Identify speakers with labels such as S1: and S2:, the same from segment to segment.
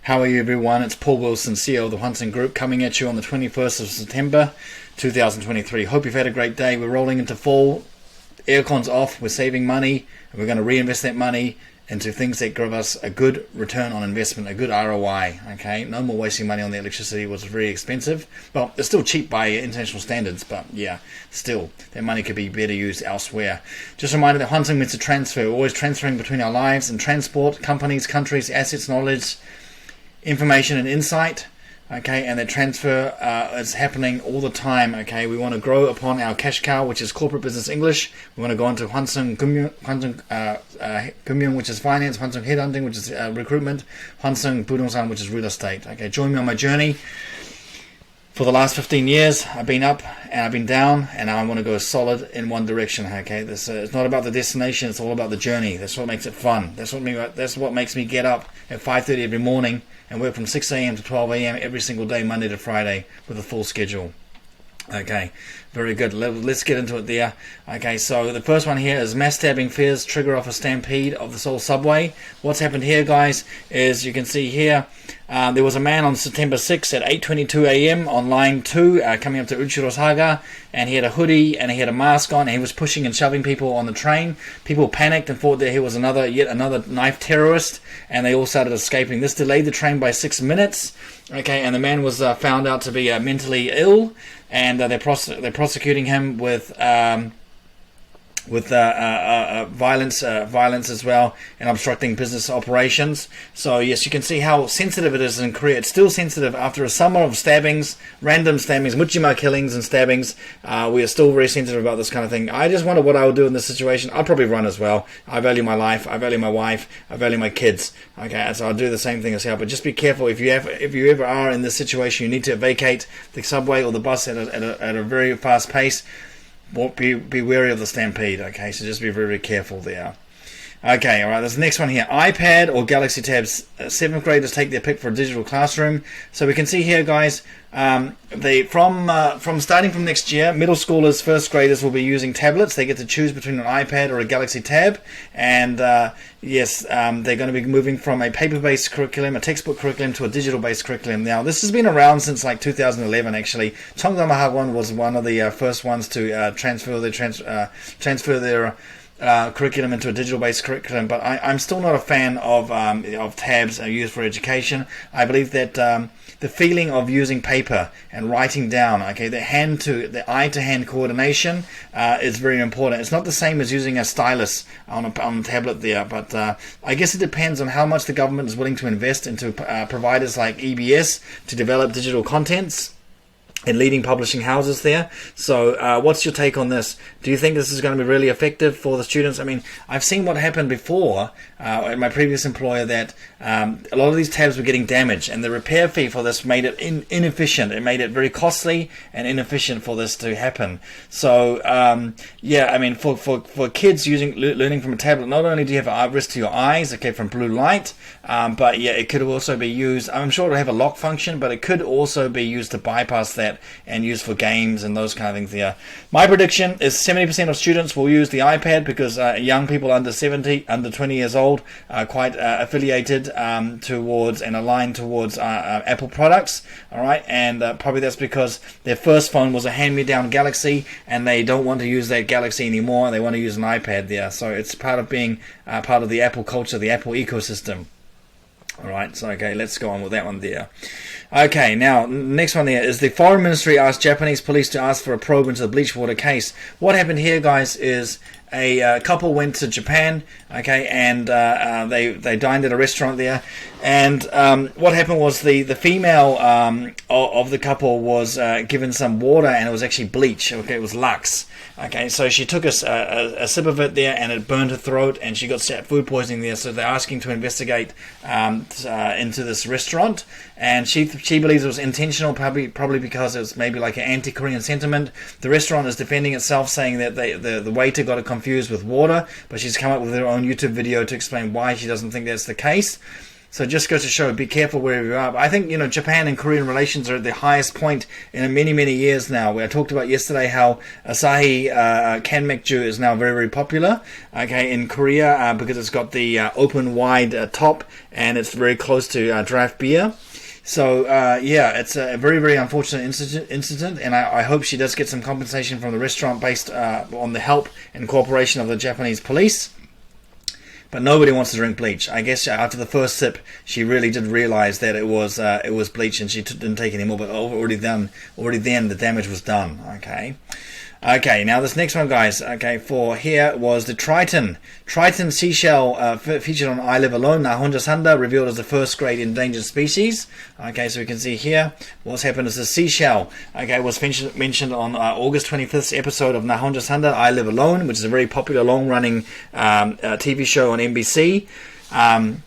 S1: How are you, everyone? It's Paul Wilson, CEO of the Hwanseung Group, coming at you on the 21st of September 2023. Hope you've had a great day. We're rolling into fall. Aircon's off. We're saving money, and we're going to reinvest that money into things that give us a good return on investment, a good ROI. Okay, no more wasting money on the electricity, which is very expensive. Well, it's still cheap by international standards, but yeah, still, that money could be better used elsewhere. Just a reminder that Hwanseung means a transfer. We're always transferring between our lives and transport, companies, countries, assets, knowledge, information and insight, okay, and that transfer is happening all the time. Okay, we want to grow upon our cash cow, which is corporate business English. We want to go into Hwanseung Group, which is finance, Hwanseung headhunting, which is recruitment, Hwanseung Budongsan, which is real estate. Okay, join me on my journey. For the last 15 years, I've been up and I've been down, and now I want to go solid in one direction. Okay, this it's not about the destination; it's all about the journey. That's what makes it fun. That's what makes me get up at 5:30 every morning and work from 6 a.m. to 12 a.m. every single day, Monday to Friday, with a full schedule. Okay, very good. Let's get into it there. Okay, so the first one here is mass stabbing fears trigger off a stampede of the Seoul subway. What's happened here, guys, is you can see here, there was a man on September 6th at 8:22 a.m. on line 2 coming up to Uchirosaga, and he had a hoodie and he had a mask on, and he was pushing and shoving people on the train. People panicked and thought that he was yet another knife terrorist, and they all started escaping. This delayed the train by 6 minutes. Okay, and the man was found out to be mentally ill, and they're prosecuting him with violence as well, and obstructing business operations. So yes, you can see how sensitive it is in Korea. It's still sensitive after a summer of stabbings, random stabbings, mujima killings and stabbings. We are still very sensitive about this kind of thing. I just wonder what I would do in this situation. I'd probably run as well. I value my life, I value my wife, I value my kids. Okay, so I'll do the same thing as well. But just be careful. If you ever are in this situation, you need to vacate the subway or the bus at a very fast pace. Be wary of the stampede. Okay, so just be very, very careful there. Okay, all right, there's the next one here. iPad or Galaxy Tabs. 7th graders take their pick for a digital classroom. So we can see here, guys, from starting from next year, middle schoolers, 1st graders will be using tablets. They get to choose between an iPad or a Galaxy Tab. And yes, they're going to be moving from a paper-based curriculum, a textbook curriculum, to a digital-based curriculum. Now, this has been around since like 2011, actually. Cheongdam was one of the first ones to transfer their curriculum into a digital-based curriculum, but I'm still not a fan of tabs used for education. I believe that the feeling of using paper and writing down, okay, the eye-to-hand coordination is very important. It's not the same as using a stylus on a tablet there, but I guess it depends on how much the government is willing to invest into providers like EBS to develop digital contents and leading publishing houses there. So what's your take on this? Do you think this is going to be really effective for the students? I mean, I've seen what happened before at my previous employer, that a lot of these tabs were getting damaged, and the repair fee for this made it inefficient. It made it very costly and inefficient for this to happen. So yeah, I mean, for kids learning from a tablet, not only do you have a risk to your eyes, okay, from blue light, but yeah, it could also be used, I'm sure it'll have a lock function, but it could also be used to bypass that and used for games and those kind of things there. My prediction is 70% of students will use the iPad, because young people under 20 years old are quite affiliated towards and aligned towards Apple products. All right, and probably that's because their first phone was a hand-me-down Galaxy, and they don't want to use that Galaxy anymore. They want to use an iPad there. So it's part of being part of the Apple culture, the Apple ecosystem. All right, so okay, let's go on with that one there. Okay, now, next one there is the Foreign Ministry asked Japanese police to ask for a probe into the bleach water case. What happened here, guys, is a couple went to Japan, okay, and they dined at a restaurant there, and what happened was the female of the couple was given some water, and it was actually bleach, okay, it was Lux. Okay, so she took a sip of it there, and it burned her throat, and she got food poisoning there. So they're asking to investigate into this restaurant, and she believes it was intentional, probably because it was maybe like an anti-Korean sentiment. The restaurant is defending itself, saying that the waiter got it confused with water, but she's come up with her own YouTube video to explain why she doesn't think that's the case. So just goes to show, be careful wherever you are. But I think, Japan and Korean relations are at the highest point in many, many years now. I talked about yesterday how Asahi Kanmekju is now very, very popular, okay, in Korea because it's got the open, wide top and it's very close to draft beer. So, it's a very, very unfortunate incident, and I hope she does get some compensation from the restaurant based on the help and cooperation of the Japanese police. But nobody wants to drink bleach. I guess after the first sip, she really did realize that it was bleach, and she didn't take any more. But already then, the damage was done. Okay, now this next one, guys, for here was the Triton. Triton seashell featured on I Live Alone. Now, Honja Sanda revealed as the first grade endangered species. Okay, so we can see here what's happened is the seashell, was mentioned on August 25th episode of Nahonja Sanda, I Live Alone, which is a very popular long-running TV show on NBC. And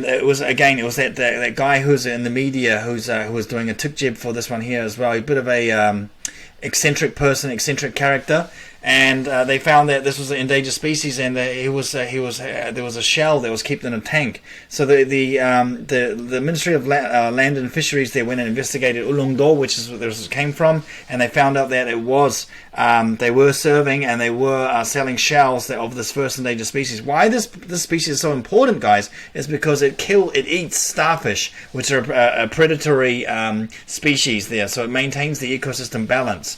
S1: it was that guy who's in the media who was doing a tukjib for this one here as well. A bit of a eccentric character, and they found that this was an endangered species, and there was a shell that was kept in a tank. So the Ministry of Land and Fisheries there went and investigated Ulongdo, which is where this came from, and they found out that it was they were serving and they were selling shells of this first endangered species. Why this species is so important, guys, is because it eats starfish, which are a predatory species there, so it maintains the ecosystem balance.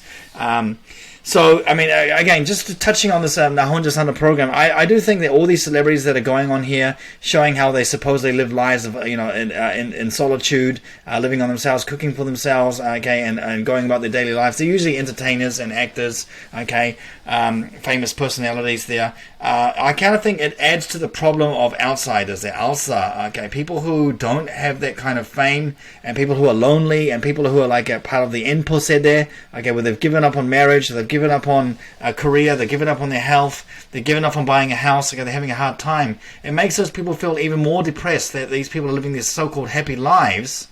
S1: So, I mean, again, just touching on this Nahonja Sanda program, I do think that all these celebrities that are going on here, showing how they supposedly live lives of, in solitude, living on themselves, cooking for themselves, and going about their daily lives. They're usually entertainers and actors, famous personalities there. I kind of think it adds to the problem of outsiders, the alsa, people who don't have that kind of fame, and people who are lonely, and people who are like a part of the NPOSE there, where they've given up on marriage, they've given up on career, they've given up on their health, they've given up on buying a house, they're having a hard time. It makes those people feel even more depressed that these people are living these so-called happy lives.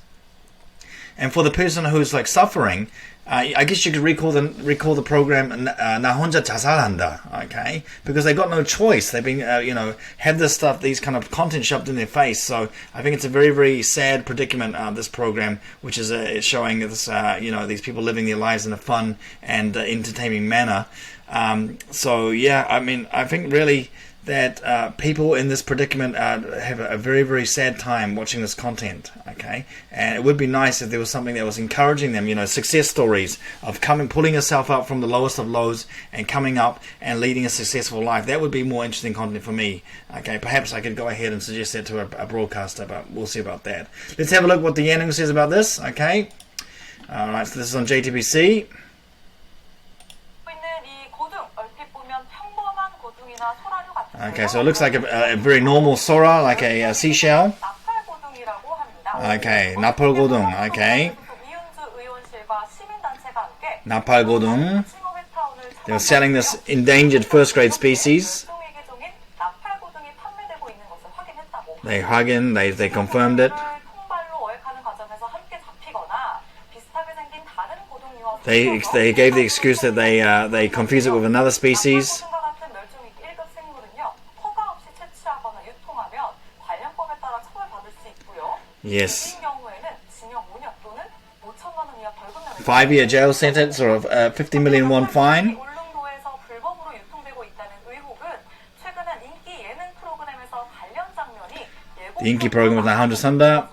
S1: And for the person who's like suffering, I guess you could recall the program Nahonja Jasalhanda, because they got no choice. They've been had these kind of content shoved in their face. So I think it's a very, very sad predicament. This program, which is showing this these people living their lives in a fun and entertaining manner. I think really that people in this predicament have a very, very sad time watching this content, and it would be nice if there was something that was encouraging them, success stories of pulling yourself up from the lowest of lows and coming up and leading a successful life. That would be more interesting content for me. Perhaps I could go ahead and suggest that to a broadcaster, but we'll see about that. Let's have a look what the Yanung says about this. Alright, so this is on JTBC. So it looks like a very normal sora, like a seashell. 나팔고둥. 나팔고둥. They were selling this endangered first grade species. They confirmed it. They gave the excuse that they confuse it with another species. Yes. 5-year jail sentence or a 50 million won fine. The 인기 program was Nahonja Sanda.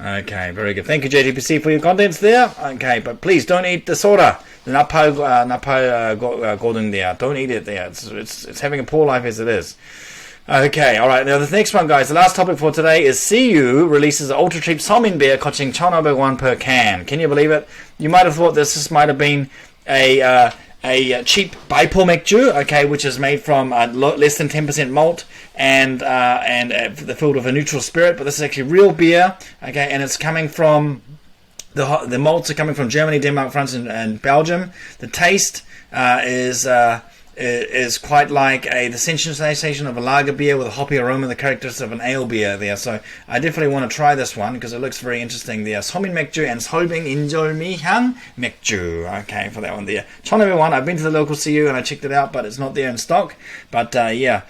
S1: Okay, very good. Thank you, JTPC, for your contents there. Okay, but please don't eat the soda. The napal godung there. Don't eat it there. It's having a poor life as it is. Okay, alright. Now, the next one, guys. The last topic for today is CU releases an ultra cheap Seomin beer costing 1,500 won per can. Can you believe it? You might have thought this might have been a cheap Baipo Mekju, which is made from less than 10% malt and filled with a neutral spirit, but this is actually real beer, and it's coming from the malts are coming from Germany, Denmark, France, and Belgium. The taste is is quite like the sensation of a lager beer with a hoppy aroma, the characteristics of an ale beer there. So I definitely want to try this one because it looks very interesting there. Seomin 맥주 and Seoul 인절미향 맥주. Okay, for that one there. 1,501. I've been to the local CU and I checked it out, but it's not there in stock. But yeah.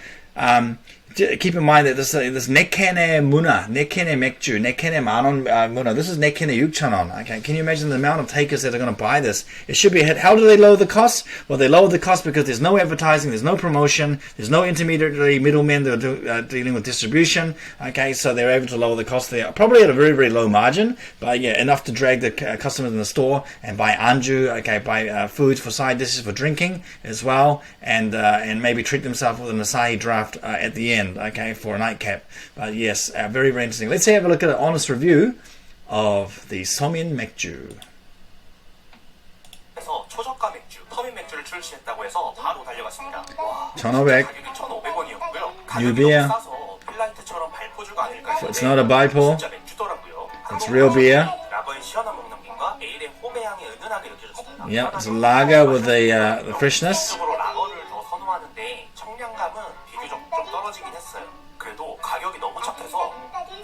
S1: Keep in mind that this 네캔의 문화, 네캔의 맥주, 네캔의 만원 문화. This is 네캔의 6,000원. Okay, can you imagine the amount of takers that are going to buy this? It should be a hit. How do they lower the cost? Well, they lower the cost because there's no advertising, there's no promotion, there's no intermediary middlemen that are dealing with distribution. Okay, so they're able to lower the cost there, probably at a very, very low margin, but yeah, enough to drag the customers in the store and buy anju. Okay, buy foods for side dishes for drinking as well, and maybe treat themselves with an acai draft at the end. Okay, for a nightcap. But yes, very, very interesting. Let's have a look at an honest review of the Seomin 맥주.
S2: 그래서 초저가 맥주, 서민 맥주를 출시했다고 해서 바로 달려갔습니다. 와,
S1: 1,500.
S2: 가격이 1,500원이었고요.
S1: New
S2: 가격이
S1: beer.
S2: 너무 싸서 핀란드처럼 발포주가 아닐까 했는데
S1: It's not a bipo.
S2: 진짜 맥주더라고요.
S1: It's real beer.
S2: 라거의 시원한 목넘김과 에일의 호배 향이 은은하게 느껴졌습니다.
S1: Yeah, it's a lager with the freshness.
S2: 적으로 라거를 더 선호하는데 청량감은 비교적 좀 떨어지긴 했어요. 그래도 가격이 너무 착해서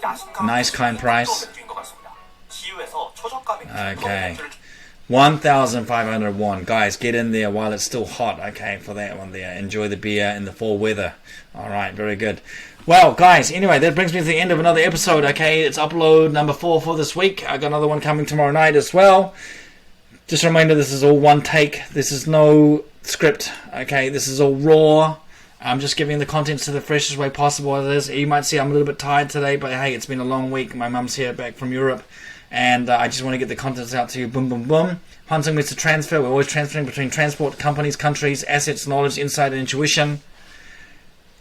S2: 야식한
S1: Nice kind price.
S2: 맥주인 것 같습니다. CU에서 초저가 맥주,
S1: Okay.
S2: 맥주를
S1: 1,501. Guys, get in there while it's still hot, okay, for that one there. Enjoy the beer in the fall weather. Alright, very good. Well, guys, anyway, that brings me to the end of another episode, okay? It's upload number 4 for this week. I got another one coming tomorrow night as well. Just a reminder, this is all one take. This is no script, okay? This is all raw. I'm just giving the contents to the freshest way possible as it is. You might see I'm a little bit tired today, but hey, it's been a long week. My mum's here back from Europe. And I just want to get the contents out to you. Boom, boom, boom. Hwanseung means to transfer. We're always transferring between transport, companies, countries, assets, knowledge, insight, and intuition.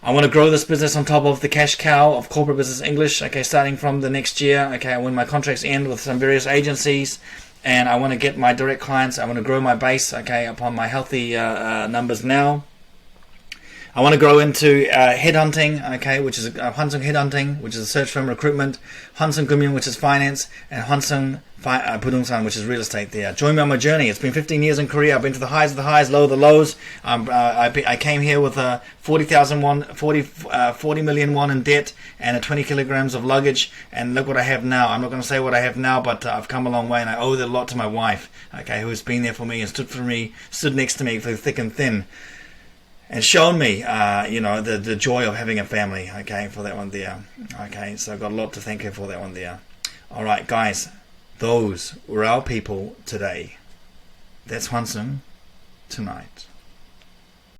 S1: I want to grow this business on top of the cash cow of corporate business English. Okay, starting from the next year. Okay, when my contracts end with some various agencies. And I want to get my direct clients. I want to grow my base, okay, upon my healthy numbers now. I want to grow into headhunting, okay, which is Hwanseung Headhunting, which is a search firm recruitment, Hwanseung Group, which is finance, and Hwanseung Budongsan, which is real estate there. Join me on my journey. It's been 15 years in Korea. I've been to the highs of the highs, low of the lows. I came here with 40 million won in debt and 20 kilograms of luggage, and look what I have now. I'm not going to say what I have now, but I've come a long way, and I owe that a lot to my wife, okay, who has been there for me and stood next to me through thick and thin. And shown me, the joy of having a family, okay, for that one there. Okay, so I've got a lot to thank her for that one there. Alright, guys, those were our people today. That's Hwanseung tonight.